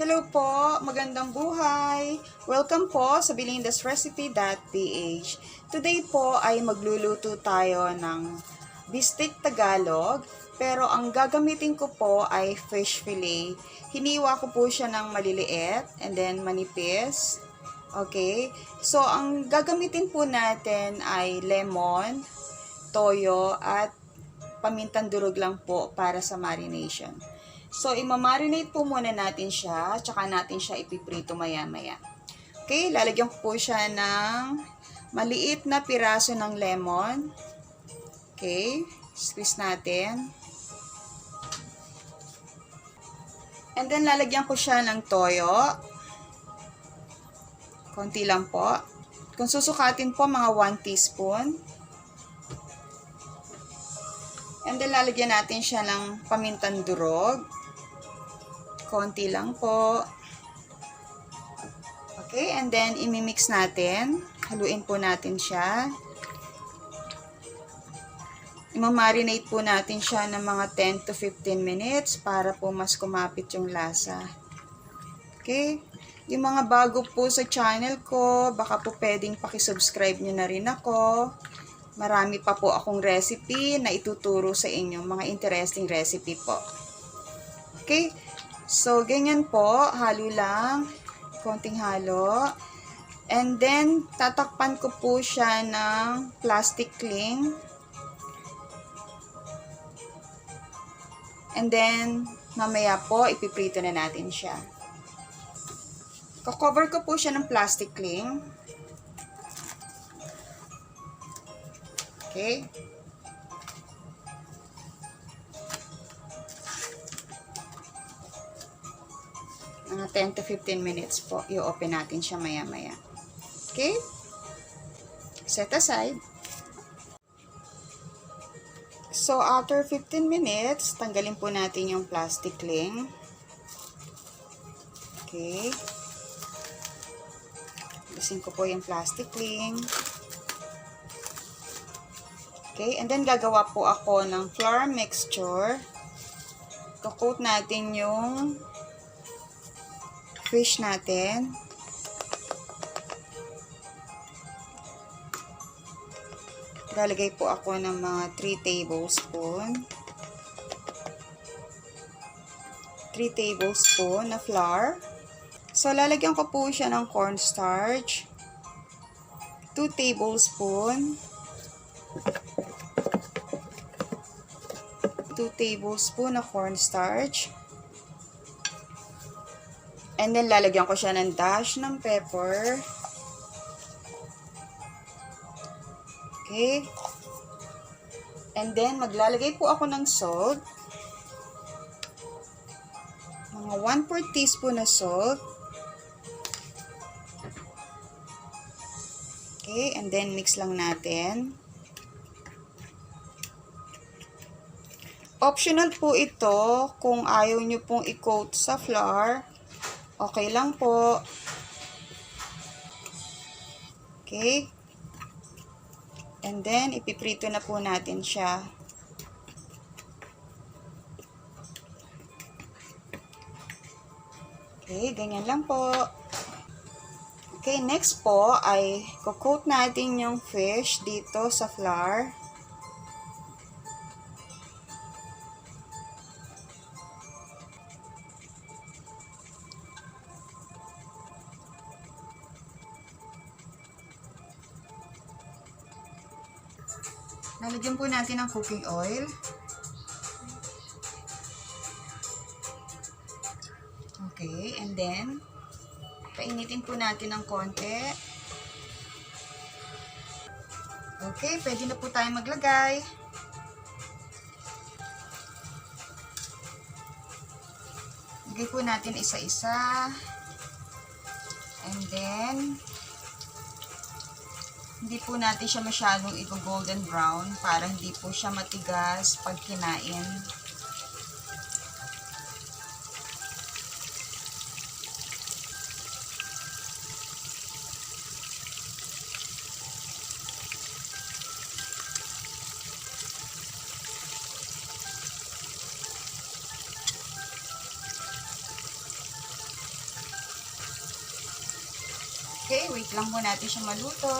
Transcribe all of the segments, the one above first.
Hello po, magandang buhay! Welcome po sa bilindasrecipe.ph. Today po ay magluluto tayo ng Bistek Tagalog, pero ang gagamitin ko po ay fish fillet. Hiniwa ko po siya ng maliliit and then manipis. Okay, so ang gagamitin po natin ay lemon, toyo at pamintang durog lang po para sa marination. So, imamarinate po muna natin siya, tsaka natin siya ipiprito maya-maya. Okay, lalagyan ko po siya ng maliit na piraso ng lemon. Okay, squeeze natin. And then, lalagyan ko siya ng toyo. Konti lang po. Kung susukatin po, mga 1 teaspoon. And then, lalagyan natin siya ng pamintang durog. Konti lang po. Okay, and then imimix natin. Haluin po natin siya. Imamarinate po natin siya ng mga 10 to 15 minutes para po mas kumapit yung lasa. Okay, yung mga bago po sa channel ko, baka po pwedeng pakisubscribe nyo na rin ako. Marami pa po akong recipe na ituturo sa inyo, mga interesting recipe po. Okay, so, ganyan po, halo lang, konting halo. And then, tatakpan ko po siya ng plastic cling. And then, mamaya po, ipiprito na natin siya. Cover ko po siya ng plastic cling. Okay. Mga 10 to 15 minutes po, i-open natin siya maya-maya. Okay? Set aside. So, after 15 minutes, tanggalin po natin yung plastic cling. Okay. Alisin ko po yung plastic cling. Okay, and then gagawa po ako ng flour mixture. Coat natin yung fish natin. Lalagay po ako ng mga 3 tablespoon. 3 tablespoon na flour. So, lalagyan ko po siya ng cornstarch. 2 tablespoon. 2 tablespoon na cornstarch. And then, lalagyan ko siya ng dash ng pepper. Okay. And then, maglalagay po ako ng salt. Mga 1/4 teaspoon na salt. Okay. And then, mix lang natin. Optional po ito kung ayaw nyo pong i-coat sa flour. Okay lang po. Okay. And then, ipiprito na po natin siya. Okay, ganyan lang po. Okay, next po ay coat natin yung fish dito sa flour. Lalagyan po natin ng cooking oil. Okay, and then, painitin po natin ng konti. Okay, pwede na po tayo maglagay. Lagay po natin isa-isa. And then, hindi po natin siya masyadong i-golden brown para hindi po siya matigas pag kinain. Okay, wait lang po natin siya maluto.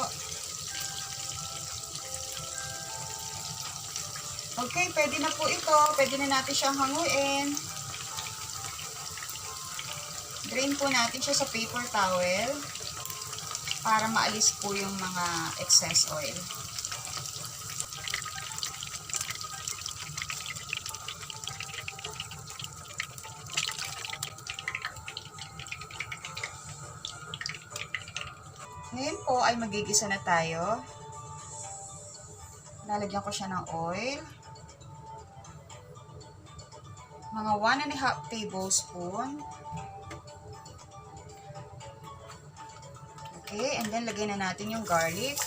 Okay, pwede na po ito. Pwede na natin siyang hanguin. Drain po natin siya sa paper towel para maalis po yung mga excess oil. Ngayon po ay magigisa na tayo. Lalagyan ko siya ng oil. Mga 1½ tablespoon. Okay, and then lagay na natin yung garlic.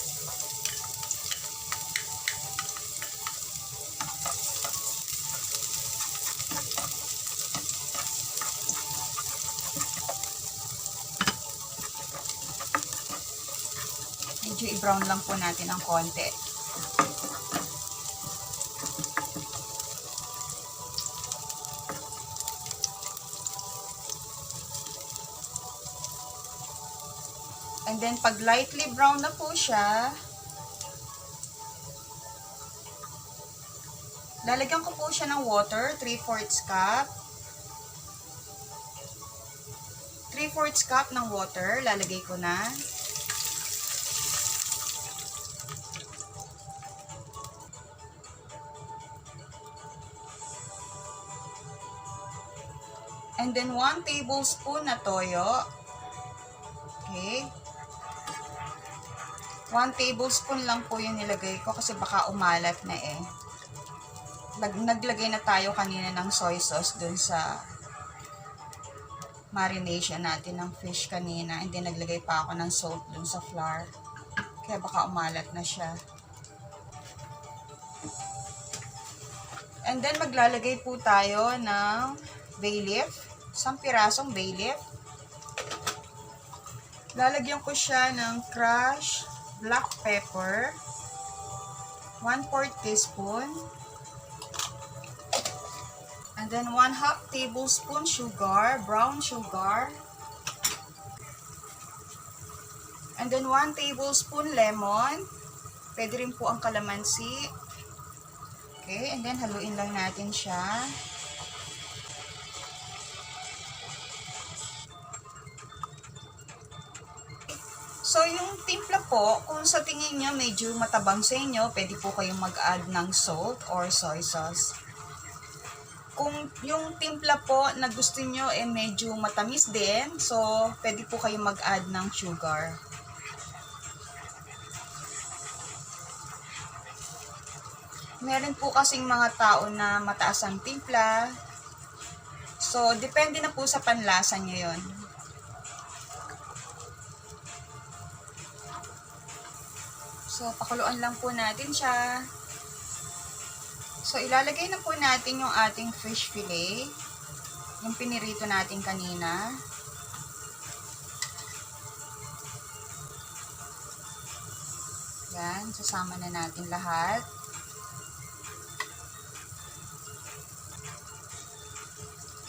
Medyo i-brown lang po natin ng konti. And then, pag lightly brown na po siya, lalagyan ko po siya ng water, 3/4 cup. 3/4 cup ng water, lalagay ko na. And then, 1 tablespoon na toyo. Okay. 1 tablespoon lang po yung nilagay ko kasi baka umalat na eh. Naglagay na tayo kanina ng soy sauce dun sa marination natin ng fish kanina. And then naglagay pa ako ng salt dun sa flour. Kaya baka umalat na siya. And then maglalagay po tayo ng Bayleaf. 1 pirasong Bayleaf. Lalagyan ko siya ng crushed black pepper, 1/4 teaspoon, and then 1/2 tablespoon sugar, brown sugar, and then 1 tablespoon lemon, pwede rin po ang kalamansi. Okay, and then haluin lang natin siya. So, yung timpla po, kung sa tingin nyo medyo matabang sa inyo, pwede po kayong mag-add ng salt or soy sauce. Kung yung timpla po na gusto nyo medyo matamis din, so pwede po kayong mag-add ng sugar. Meron po kasing mga tao na mataas ang timpla. So, depende na po sa panlasa nyo yun. So, pakuluan lang po natin siya. So, ilalagay na po natin yung ating fish fillet. Yung pinirito natin kanina. Yan, sasama na natin lahat.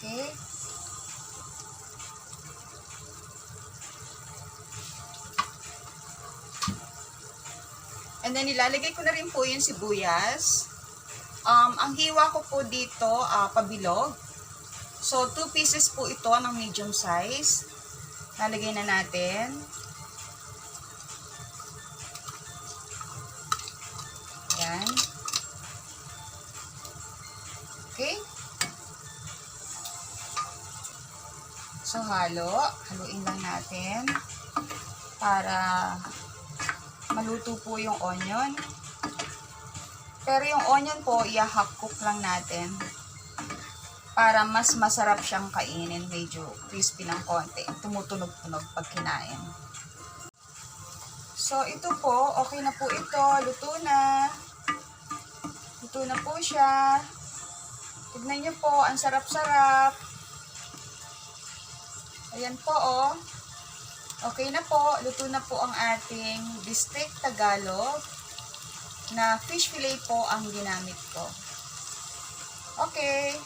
Okay. And then, ilalagay ko na rin po yung sibuyas. Ang hiwa ko po dito, pabilog. So, 2 pieces po ito ng medium size. Lalagay na natin. Yan. Okay. So, haluin lang natin para maluto po yung onion. Pero yung onion po, i-half cook lang natin para mas masarap siyang kainin. Medyo crispy ng konti. Tumutunog-tunog pag kinain. So, ito po, okay na po ito. Luto na. Luto na po siya. Tignan nyo po, ang sarap-sarap. Ayan po, oh. Okay na po, luto na po ang ating Bistek Tagalog na fish fillet po ang ginamit ko. Okay.